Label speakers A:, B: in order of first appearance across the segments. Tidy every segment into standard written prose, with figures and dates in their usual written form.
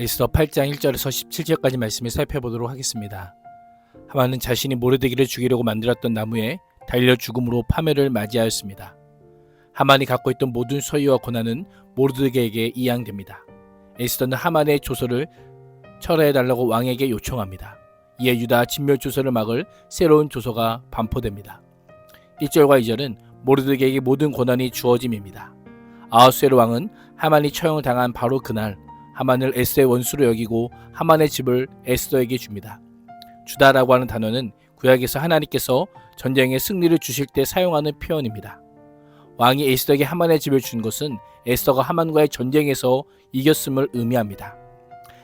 A: 에스더 8장 1절에서 17절까지 말씀을 살펴보도록 하겠습니다. 하만은 자신이 모르드게를 죽이려고 만들었던 나무에 달려 죽음으로 파멸을 맞이하였습니다. 하만이 갖고 있던 모든 소유와 권한은 모르드게에게 이양됩니다. 에스더는 하만의 조서를 철회해달라고 왕에게 요청합니다. 이에 유다 진멸 조서를 막을 새로운 조서가 반포됩니다. 1절과 2절은 모르드게에게 모든 권한이 주어짐입니다. 아하수에로 왕은 하만이 처형을 당한 바로 그날 하만을 에스더의 원수로 여기고 하만의 집을 에스더에게 줍니다. 주다라고 하는 단어는 구약에서 하나님께서 전쟁에 승리를 주실 때 사용하는 표현입니다. 왕이 에스더에게 하만의 집을 준 것은 에스더가 하만과의 전쟁에서 이겼음을 의미합니다.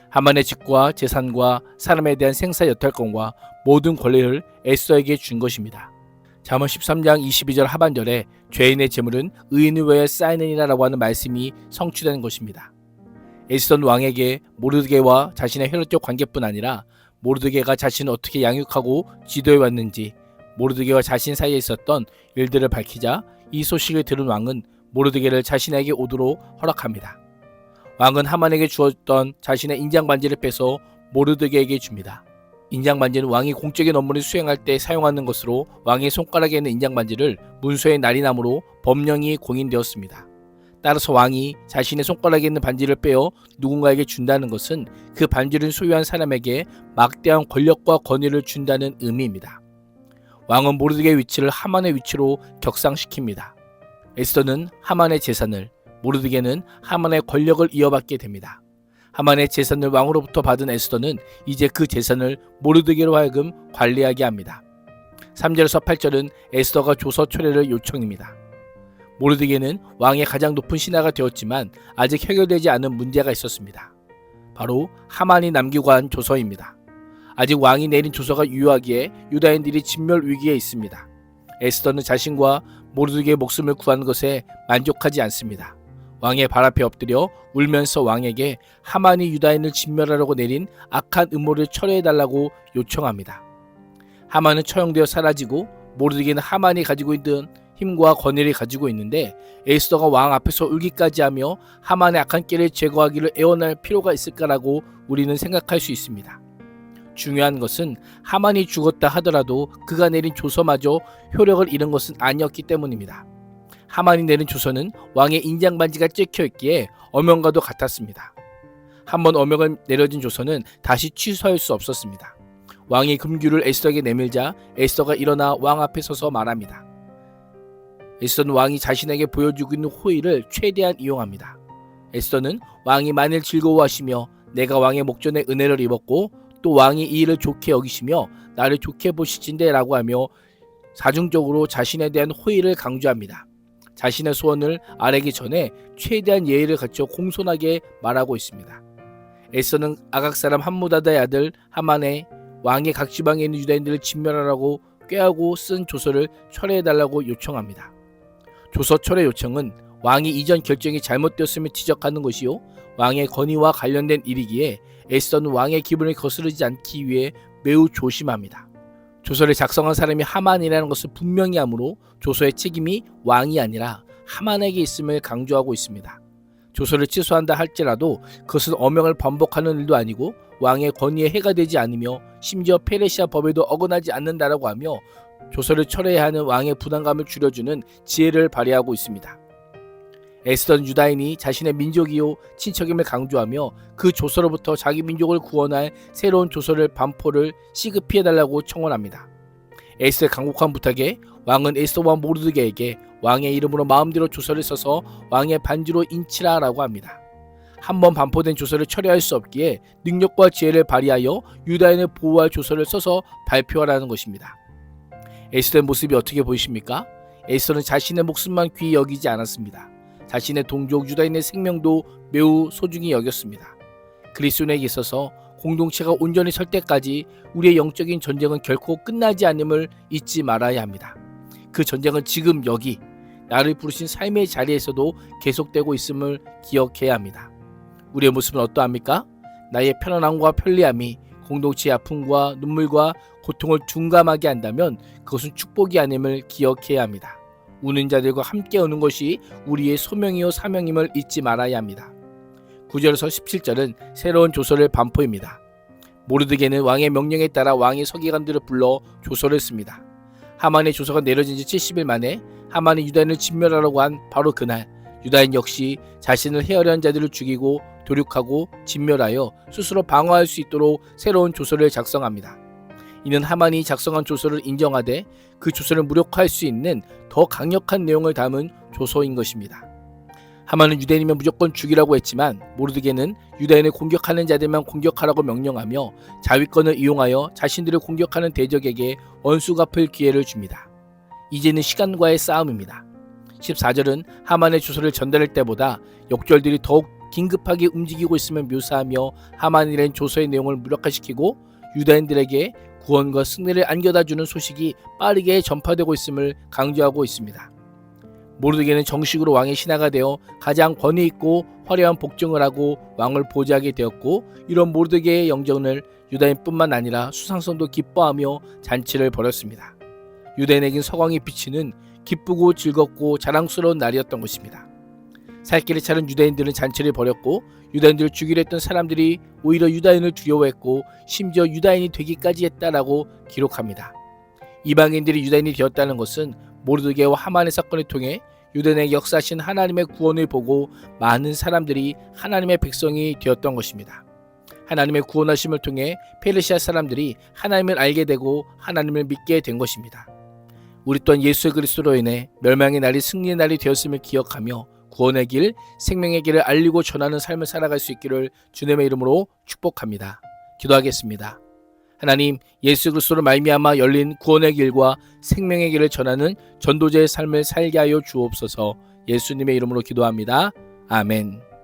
A: 하만의 집과 재산과 사람에 대한 생사 여탈권과 모든 권리를 에스더에게 준 것입니다. 잠언 13장 22절 하반절에 죄인의 재물은 의인을 위해 쌓이느니라 라고 하는 말씀이 성취되는 것입니다. 에스더는 왕에게 모르드게와 자신의 혈육적 관계뿐 아니라 모르드게가 자신을 어떻게 양육하고 지도해 왔는지, 모르드게와 자신 사이에 있었던 일들을 밝히자 이 소식을 들은 왕은 모르드게를 자신에게 오도록 허락합니다. 왕은 하만에게 주었던 자신의 인장반지를 빼서 모르드게에게 줍니다. 인장반지는 왕이 공적인 업무를 수행할 때 사용하는 것으로 왕의 손가락에 있는 인장반지를 문서에 날인함으로 법령이 공인되었습니다. 따라서 왕이 자신의 손가락에 있는 반지를 빼어 누군가에게 준다는 것은 그 반지를 소유한 사람에게 막대한 권력과 권위를 준다는 의미입니다. 왕은 모르드게의 위치를 하만의 위치로 격상시킵니다. 에스더는 하만의 재산을, 모르드게는 하만의 권력을 이어받게 됩니다. 하만의 재산을 왕으로부터 받은 에스더는 이제 그 재산을 모르드게로 하여금 관리하게 합니다. 3절에서 8절은 에스더가 조서 철회를 요청입니다. 모르드게는 왕의 가장 높은 신하가 되었지만 아직 해결되지 않은 문제가 있었습니다. 바로 하만이 남기고 간 조서입니다. 아직 왕이 내린 조서가 유효하기에 유다인들이 진멸 위기에 있습니다. 에스더는 자신과 모르드게의 목숨을 구한 것에 만족하지 않습니다. 왕의 발 앞에 엎드려 울면서 왕에게 하만이 유다인을 진멸하려고 내린 악한 음모를 철회해달라고 요청합니다. 하만은 처형되어 사라지고 모르드게는 하만이 가지고 있는 힘과 권위를 가지고 있는데 에스더가 왕 앞에서 울기까지 하며 하만의 악한 길을 제거하기를 애원할 필요가 있을까라고 우리는 생각할 수 있습니다. 중요한 것은 하만이 죽었다 하더라도 그가 내린 조서마저 효력을 잃은 것은 아니었기 때문입니다. 하만이 내린 조서는 왕의 인장반지가 찍혀있기에 어명과도 같았습니다. 한번 어명을 내려진 조서는 다시 취소할 수 없었습니다. 왕이 금규를 에스더에게 내밀자 에스더가 일어나 왕 앞에 서서 말합니다. 에스더는 왕이 자신에게 보여주고 있는 호의를 최대한 이용합니다. 에스더는 왕이 만일 즐거워하시며 내가 왕의 목전에 은혜를 입었고 또 왕이 이 일을 좋게 여기시며 나를 좋게 보시진대 라고 하며 사중적으로 자신에 대한 호의를 강조합니다. 자신의 소원을 아뢰기 전에 최대한 예의를 갖춰 공손하게 말하고 있습니다. 에스더는 아각 사람 함무다다의 아들 하만의 왕의 각 지방에 있는 유다인들을 진멸하라고 꾀하고 쓴 조서를 철회해달라고 요청합니다. 조서 철회 요청은 왕이 이전 결정이 잘못되었음을 지적하는 것이요 왕의 권위와 관련된 일이기에 에스더는 왕의 기분을 거스르지 않기 위해 매우 조심합니다. 조서를 작성한 사람이 하만이라는 것을 분명히 하므로 조서의 책임이 왕이 아니라 하만에게 있음을 강조하고 있습니다. 조서를 취소한다 할지라도 그것은 어명을 반복하는 일도 아니고 왕의 권위에 해가 되지 않으며 심지어 페르시아 법에도 어긋나지 않는다라고 하며 조서를 철회해야 하는 왕의 부담감을 줄여주는 지혜를 발휘하고 있습니다. 에스더는 유다인이 자신의 민족이요 친척임을 강조하며 그 조서로부터 자기 민족을 구원할 새로운 조서를 반포를 시급히 해달라고 청원합니다. 에스더의 강곡한 부탁에 왕은 에스더와 모르드게에게 왕의 이름으로 마음대로 조서를 써서 왕의 반지로 인치라라고 합니다. 한번 반포된 조서를 철회할 수 없기에 능력과 지혜를 발휘하여 유다인을 보호할 조서를 써서 발표하라는 것입니다. 에스더의 모습이 어떻게 보이십니까? 에스더는 자신의 목숨만 귀히 여기지 않았습니다. 자신의 동족 유다인의 생명도 매우 소중히 여겼습니다. 그리스도인에게 있어서 공동체가 온전히 설 때까지 우리의 영적인 전쟁은 결코 끝나지 않음을 잊지 말아야 합니다. 그 전쟁은 지금 여기 나를 부르신 삶의 자리에서도 계속되고 있음을 기억해야 합니다. 우리의 모습은 어떠합니까? 나의 편안함과 편리함이 공동체의 아픔과 눈물과 고통을 둔감하게 한다면 그것은 축복이 아님을 기억해야 합니다. 우는 자들과 함께 우는 것이 우리의 소명이요 사명임을 잊지 말아야 합니다. 9절에서 17절은 새로운 조서를 반포입니다. 모르드게는 왕의 명령에 따라 왕이 서기관들을 불러 조서를 씁니다. 하만의 조서가 내려진 지 70일 만에 하만이 유다인을 진멸하려고 한 바로 그날, 유다인 역시 자신을 해하려는 자들을 죽이고 도륙하고 진멸하여 스스로 방어할 수 있도록 새로운 조서를 작성합니다. 이는 하만이 작성한 조서를 인정하되 그 조서를 무력화할 수 있는 더 강력한 내용을 담은 조서인 것입니다. 하만은 유대인이면 무조건 죽이라고 했지만 모르드게는 유다인을 공격하는 자들만 공격하라고 명령하며 자위권을 이용하여 자신들을 공격하는 대적에게 원수 갚을 기회를 줍니다. 이제는 시간과의 싸움입니다. 14절은 하만의 조서를 전달할 때보다 역절들이 더욱 긴급하게 움직이고 있음을 묘사하며 하만이 낸 조서의 내용을 무력화시키고 유다인들에게 구원과 승리를 안겨다주는 소식이 빠르게 전파되고 있음을 강조하고 있습니다. 모르드게는 정식으로 왕의 신하가 되어 가장 권위 있고 화려한 복종을 하고 왕을 보좌하게 되었고, 이런 모르드게의 영전을 유다인뿐만 아니라 수상선도 기뻐하며 잔치를 벌였습니다. 유다인에겐 서광이 비치는 기쁘고 즐겁고 자랑스러운 날이었던 것입니다. 살 길을 찾은 유다인들은 잔치를 벌였고, 유다인들을 죽이려 했던 사람들이 오히려 유다인을 두려워했고 심지어 유다인이 되기까지 했다라고 기록합니다. 이방인들이 유다인이 되었다는 것은 모르드게와 하만의 사건을 통해 유다인의 역사하신 하나님의 구원을 보고 많은 사람들이 하나님의 백성이 되었던 것입니다. 하나님의 구원하심을 통해 페르시아 사람들이 하나님을 알게 되고 하나님을 믿게 된 것입니다. 우리 또한 예수 그리스도로 인해 멸망의 날이 승리의 날이 되었음을 기억하며 구원의 길, 생명의 길을 알리고 전하는 삶을 살아갈 수 있기를 주님의 이름으로 축복합니다. 기도하겠습니다. 하나님, 예수 그리스도로 말미암아 열린 구원의 길과 생명의 길을 전하는 전도자의 삶을 살게 하여 주옵소서. 예수님의 이름으로 기도합니다. 아멘.